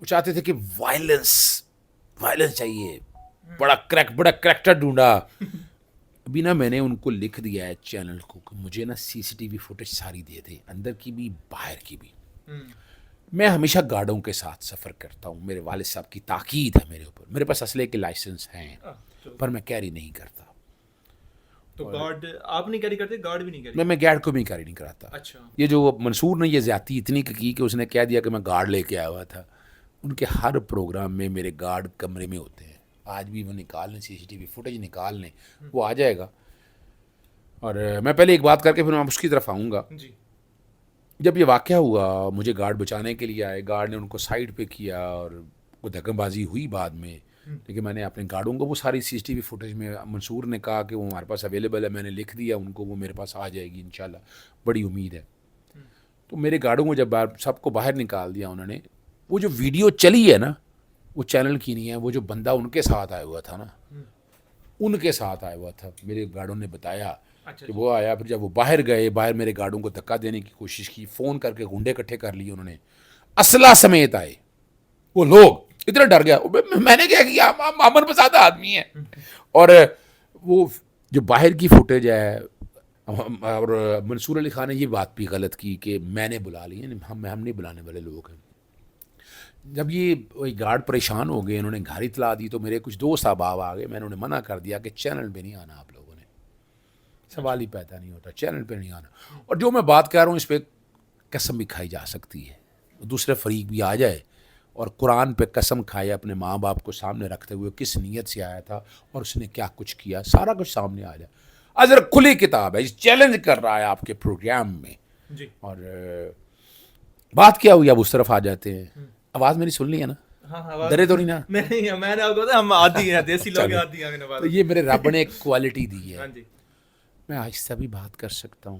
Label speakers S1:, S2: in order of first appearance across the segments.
S1: وہ چاہتے تھے کہ وائلنس چاہیے, بڑا کریکٹر ڈھونڈا. ابھی نا میں نے ان کو لکھ دیا ہے چینل کو کہ مجھے نا سی سی ٹی وی فوٹیج ساری دے دے, اندر کی بھی باہر کی بھی. میں ہمیشہ گارڈوں کے ساتھ سفر کرتا ہوں, میرے والد صاحب کی تاکید ہے میرے اوپر. میرے پاس اسلحے کے لائسنس ہیں پر میں کیری نہیں کرتا.
S2: تو گارڈ آپ نہیں کیری کرتے, گارڈ بھی نہیں کیری؟
S1: میں گارڈ کو بھی کیری نہیں کراتا.
S2: اچھا. یہ
S1: یہ جو منصور نے یہ زیادتی اتنی کی کہ اس نے کہہ دیا کہ میں گارڈ لے کے آیا ہوا تھا. ان کے ہر پروگرام میں میرے گارڈ کمرے میں ہوتے ہیں. آج بھی وہ نکال لیں, سی سی ٹی وی فوٹیج نکال لیں, وہ آ جائے گا. اور میں پہلے ایک بات کر کے پھر میں اس کی طرف آؤں گا.
S2: جی.
S1: جب یہ واقعہ ہوا مجھے گارڈ بچانے کے لیے آئے, گارڈ نے ان کو سائڈ پہ کیا اور وہ دھکم بازی ہوئی بعد میں. لیکن میں نے اپنے گارڈوں کو وہ ساری سی سی ٹی وی فوٹیج میں, منصور نے کہا کہ وہ ہمارے پاس اویلیبل ہے, میں نے لکھ دیا ان کو, وہ میرے پاس آ جائے گی انشاءاللہ, بڑی امید ہے. تو میرے گارڈوں کو جب سب کو باہر نکال دیا انہوں نے, وہ جو ویڈیو چلی ہے نا وہ چینل کی نہیں ہے, وہ جو بندہ ان کے ساتھ آیا ہوا تھا نا, ان کے ساتھ آیا ہوا تھا, میرے گارڈوں نے بتایا کہ وہ آیا. پھر جب وہ باہر گئے, باہر میرے گارڈوں کو دھکا دینے کی کوشش کی, فون کر کے گنڈے اکٹھے کر لیے انہوں نے, اسلحہ سمیت آئے. وہ لوگ اتنا ڈر گیا, میں نے کیا کیا, امن پسند آدمی ہے. اور وہ جو باہر کی فوٹیج ہے, اور منصور علی خان نے یہ بات بھی غلط کی کہ میں نے بلا لی, ہم نہیں بلانے والے لوگ ہیں. جب یہ گارڈ پریشان ہو گئے, انہوں نے گھر اطلاع دی, تو میرے کچھ دوست احباب آ گئے. میں نے انہیں منع کر دیا کہ چینل پہ نہیں آنا, آپ لوگوں نے سوال ہی پیدا نہیں ہوتا, چینل پہ نہیں آنا. اور جو میں بات کہہ رہا ہوں اس پہ قسم بھی کھائی جا سکتی ہے, دوسرے فریق بھی آ جائے اور قرآن پہ قسم کھائے اپنے ماں باپ کو سامنے رکھتے ہوئے, کس نیت سے آیا تھا اور اس نے کیا کچھ کیا, سارا کچھ سامنے آ جائے. اگر کھلی کتاب ہے, چیلنج کر رہا ہے آپ کے پروگرام میں.
S2: جی.
S1: اور بات کیا ہوئی, اب اس طرف آ جاتے ہیں. آواز میری سن لی ہے نا؟
S2: ہاں,
S1: ڈرے تو نہیں نا؟
S2: میں نے آپ کو بتایا ہم عادی ہیں, دیسی لوگ عادی ہیں.
S1: تو یہ میرے رب نے ایک کوالٹی دی ہے.
S2: ہاں جی.
S1: میں آہستہ بھی بات کر سکتا ہوں,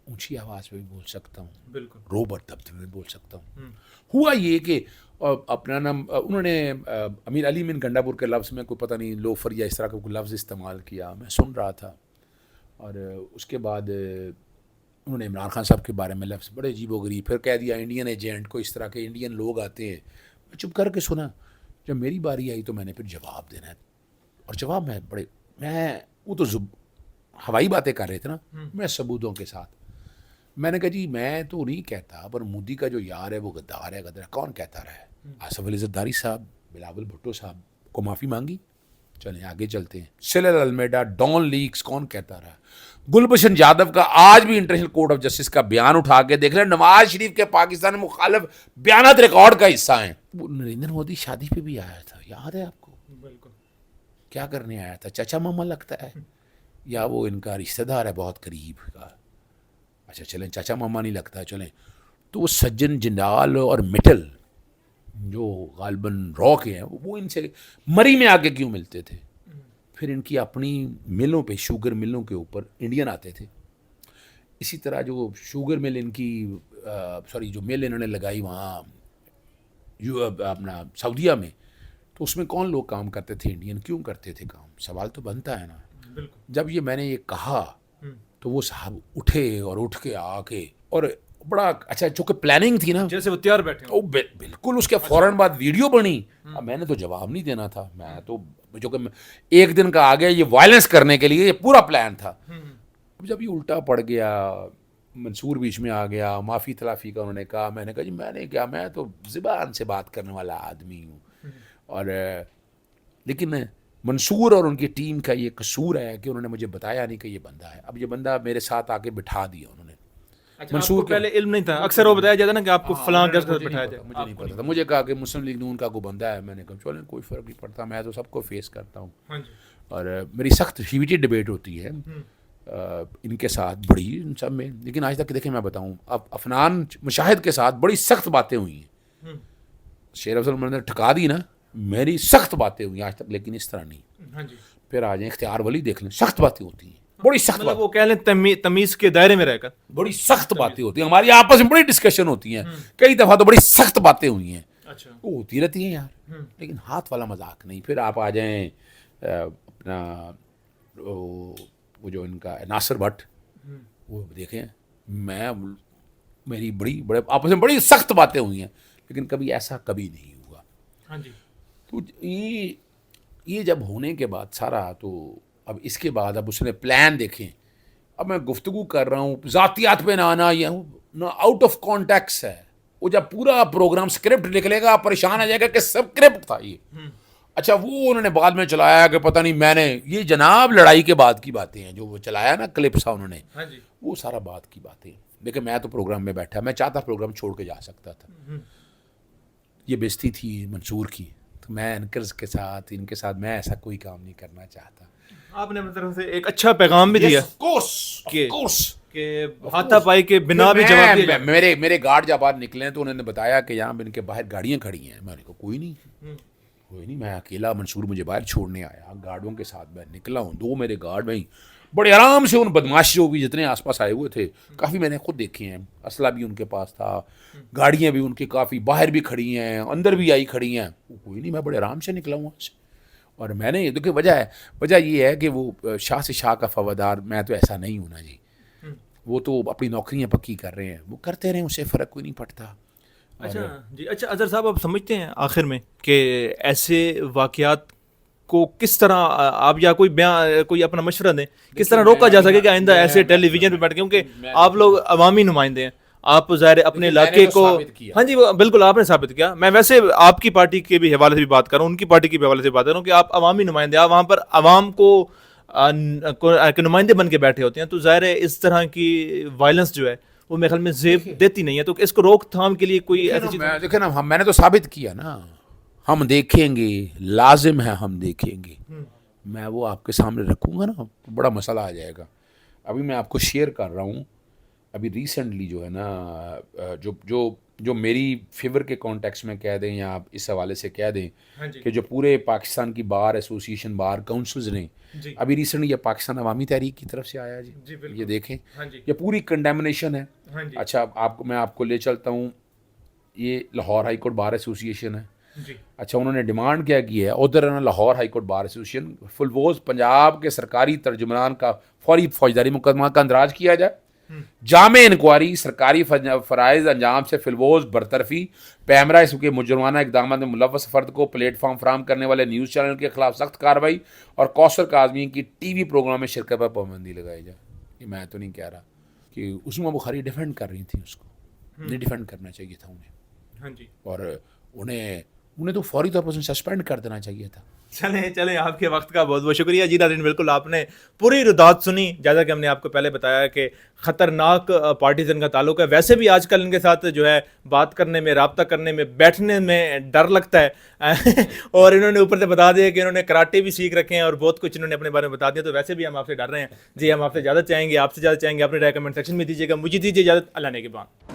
S1: اونچی آواز پہ بھی بول سکتا ہوں,
S2: بالکل
S1: روبر دبدبے میں بول سکتا ہوں. ہوا یہ کہ اپنا نام انہوں نے امیر علی من گنڈا پور کے لفظ میں کوئی پتہ نہیں لوفر یا اس طرح کا کوئی لفظ استعمال کیا, میں سن رہا تھا. اور اس کے بعد انہوں نے عمران خان صاحب کے بارے میں لفظ بڑے عجیب و غریب, پھر کہہ دیا انڈین ایجنٹ کو, اس طرح کے انڈین لوگ آتے ہیں. میں چپ کر کے سنا. جب میری باری آئی تو میں نے پھر جواب دینا ہے, اور جواب میں وہ تو ہوائی باتیں کر رہے تھے نا, میں ثبوتوں کے ساتھ. میں نے کہا جی میں تو نہیں کہتا, پر مودی کا جو یار ہے وہ غدار ہے. غدار کون کہتا رہا ہے؟ آصف علی زرداری صاحب, بلاول بھٹو صاحب کو معافی مانگی. چلیں آگے چلتے ہیں. سیلر المیڈا, ڈان لیکس کون کہتا رہا؟ گلبشن یادو کا آج بھی انٹرنیشنل کورٹ آف جسٹس کا بیان اٹھا کے دیکھ لیں, نواز شریف کے پاکستان مخالف بیانات ریکارڈ کا حصہ ہیں. وہ نریندر مودی شادی پہ بھی آیا تھا, یاد ہے آپ کو؟
S2: بالکل.
S1: کیا کرنے آیا تھا؟ چچا ماما لگتا ہے, یا وہ ان کا رشتہ دار ہے بہت قریب کا؟ اچھا چلیں چاچا ماما نہیں لگتا, چلیں. تو وہ سجن جنڈال اور مٹل جو غالباً رو کے ہیں, وہ ان سے مری میں آ کے کیوں ملتے تھے؟ پھر ان کی اپنی ملوں پہ, شوگر ملوں کے اوپر انڈین آتے تھے. اسی طرح جو شوگر مل ان کی جو مل انہوں نے لگائی وہاں اپنا سعودیہ میں, تو اس میں کون لوگ کام کرتے تھے؟ انڈین. کیوں کرتے تھے کام؟ سوال تو بنتا ہے نا. جب یہ میں نے یہ کہا تو وہ صاحب اٹھے اور اٹھ کے آ کے, اور بڑا اچھا چونکہ پلاننگ تھی نا,
S2: جیسے وہ تیار بیٹھے
S1: بالکل. اس کے فوراً بعد ویڈیو بنی. اب میں نے تو جواب نہیں دینا تھا, میں تو جو کہ ایک دن کا آ گیا یہ وائلنس کرنے کے لیے, یہ پورا پلان تھا. اب جب یہ الٹا پڑ گیا, منصور بیچ میں آ گیا, معافی تلافی کا انہوں نے کہا. میں نے کہا جی میں نے کیا, میں تو زبان سے بات کرنے والا آدمی ہوں. اور لیکن منصور اور ان کی ٹیم کا یہ قصور ہے کہ انہوں نے مجھے بتایا نہیں کہ یہ بندہ ہے. اب یہ بندہ میرے ساتھ آ کے بٹھا دیا انہوں نے.
S2: منصور پہلے علم نہیں تھا, اکثر وہ بتایا جاتا نا کہ آپ کو فلاں کے ساتھ بٹھایا جائے.
S1: مجھے نہیں پتا تھا. مجھے کہا کہ مسلم لیگ نون کا کوئی بندہ ہے. میں نے کہا چلیں کوئی فرق نہیں پڑتا, میں تو سب کو فیس کرتا ہوں. اور میری سخت ہیویٹڈ ڈبیٹ ہوتی ہے ان کے ساتھ بڑی, ان سب میں. لیکن آج تک دیکھیں میں بتاؤں, اب افنان مشاہد کے ساتھ بڑی سخت باتیں ہوئی ہیں. شیر افضل نے ٹھکا دی نا, میری سخت باتیں ہوئی آج تک, لیکن اس طرح نہیں. پھر آ جائیں اختیار ولی, دیکھ لیں, سخت باتیں ہوتی ہیں, بڑی سخت بات.
S2: وہ کہہ لیں تمیز کے دائرے میں رہ کر
S1: بڑی سخت باتیں ہوتی ہیں. ہماری آپس میں بڑی ڈسکشن ہوتی ہیں, کئی دفعہ تو بڑی سخت باتیں ہوئی ہیں. وہ ہوتی رہتی ہیں یار, لیکن ہاتھ والا مذاق نہیں. پھر آپ آ جائیں اپنا وہ جو ان کا ناصر بھٹ, وہ دیکھیں, میری بڑے آپس میں بڑی سخت باتیں ہوئی ہیں, لیکن کبھی ایسا کبھی نہیں ہوا.
S2: ہاں جی
S1: تو یہ جب ہونے کے بعد سارا تو اب اس کے بعد اب اس نے پلان دیکھیں. اب میں گفتگو کر رہا ہوں ذاتیات پہ نہ آنا یہ نہ آؤٹ آف کانٹیکس ہے. وہ جب پورا پروگرام اسکرپٹ نکلے گا آپ پریشان آ جائے گا کہ اسکرپٹ تھا یہ. اچھا وہ انہوں نے بعد میں چلایا کہ پتہ نہیں میں نے یہ جناب لڑائی کے بعد کی باتیں ہیں جو وہ چلایا نا کلپس انہوں نے, وہ سارا بات کی باتیں. لیکن میں تو پروگرام میں بیٹھا, میں چاہتا پروگرام چھوڑ کے جا سکتا تھا. یہ بیزتی تھی منصور کی, تو میں اینکرز کے ساتھ ان کے ساتھ میں ایسا کوئی کام نہیں کرنا چاہتا.
S2: آپ نے اپنی طرف سے ایک اچھا پیغام بھی دیا کہ ہاتھا پائی کے بنا بھی جواب دیا.
S1: میرے گارڈ جب بعد نکلے تو انہوں نے بتایا کہ یہاں ان کے باہر گاڑیاں کھڑی ہیں. میں نے کہا کوئی نہیں, میں اکیلا, منصور مجھے باہر چھوڑنے آیا, گارڈوں کے ساتھ میں نکلا ہوں. 2 میرے گارڈ میں بڑے آرام سے ان بدماشوں بھی جتنے آس پاس آئے ہوئے تھے کافی میں نے خود دیکھے ہیں, اسلحہ بھی ان کے پاس تھا, گاڑیاں بھی ان کی کافی باہر بھی کھڑی ہیں, اندر بھی آئی کھڑی ہیں. کوئی نہیں, میں بڑے آرام سے نکلا ہوں وہاں سے. اور میں نے دیکھیں وجہ یہ ہے کہ وہ شاہ سے شاہ کا فوادار, میں تو ایسا نہیں ہوں نا جی. وہ تو اپنی نوکریاں پکی کر رہے ہیں, وہ کرتے رہیں, اسے فرق کوئی نہیں پڑتا.
S2: اچھا جی, اچھا اظہر صاحب آپ سمجھتے ہیں آخر میں کہ ایسے واقعات کو کس طرح آپ یا کوئی اپنا مشورہ دیں کس طرح روکا جا سکے کہ آئندہ ایسے ٹیلی ویژن پہ بیٹھ کے, کیونکہ آپ لوگ عوامی نمائندے ہیں, آپ ظاہر اپنے علاقے کو, ہاں جی بالکل آپ نے ثابت کیا. میں ویسے آپ کی پارٹی کے بھی حوالے سے بھی بات کر رہا ہوں, ان کی پارٹی کے بھی حوالے سے بات کر رہا ہوں کہ آپ عوامی نمائندے, آپ وہاں پر عوام کو نمائندے بن کے بیٹھے ہوتے ہیں, تو ظاہر ہے اس طرح کی وائلنس جو ہے وہ میرے خیال میں زیب دیتی نہیں ہے. تو اس کو روک تھام کے لیے کوئی ایسی چیز
S1: دیکھیں نا, میں نے تو ثابت کیا نا, ہم دیکھیں گے, لازم ہے ہم دیکھیں گے. میں وہ آپ کے سامنے رکھوں گا نا, بڑا مسئلہ آ جائے گا. ابھی میں آپ کو شیئر کر رہا ہوں, ابھی ریسنٹلی جو ہے نا, جو میری فیور کے کانٹیکس میں کہہ دیں یا آپ اس حوالے سے کہہ دیں کہ جو پورے پاکستان کی بار ایسوسیشن, بار کونسلز نے, ابھی ریسنٹلی یہ پاکستان عوامی تحریک کی طرف سے آیا جی, یہ دیکھیں یہ پوری کنڈیمنیشن ہے. اچھا میں آپ کو لے چلتا ہوں, یہ Lahore high court bar association ہے. اچھا انہوں نے ڈیمانڈ کیا کی ہے, ادھر نا Lahore high court bar association flows Punjab کے سرکاری ترجمان کا فوری فوجداری مقدمہ کا اندراج کیا جائے, جامع انکوائری, سرکاری فرائض انجام سے فلوز برطرفی, پیمرا اس کے مجرمانہ اقدامات میں ملوث فرد کو پلیٹ فارم فراہم کرنے والے نیوز چینل کے خلاف سخت کارروائی, اور کوثر کاظمی کی ٹی وی پروگرام میں شرکت پر پابندی لگائی جائے. یہ میں تو نہیں کہہ رہا کہ عثمہ بخاری ڈیفینڈ کر رہی تھیں, اس کو نہیں ڈیفینڈ کرنا چاہیے تھا انہیں, اور انہیں تو فوری طور پر سسپینڈ کر دینا چاہیے تھا.
S2: چلیں آپ کے وقت کا بہت بہت شکریہ جی. ناظرین بالکل آپ نے پوری ردات سنی, جیسا کہ ہم نے آپ کو پہلے بتایا کہ خطرناک پارٹیز ان کا تعلق ہے. ویسے بھی آج کل ان کے ساتھ جو ہے بات کرنے میں, رابطہ کرنے میں, بیٹھنے میں ڈر لگتا ہے اور انہوں نے اوپر سے بتا دیا کہ انہوں نے کراٹے بھی سیکھ رکھے ہیں اور بہت کچھ انہوں نے اپنے بارے میں بتا دیا. تو ویسے بھی ہم آپ سے ڈر رہے ہیں جی, ہم آپ سے اجازت چاہیں گے, آپ سے اجازت چاہیں گے, اپنے رائے کمنٹ سیکشن میں دیجیے گا. مجھے دیجیے اجازت, اللہ نے کے بعد.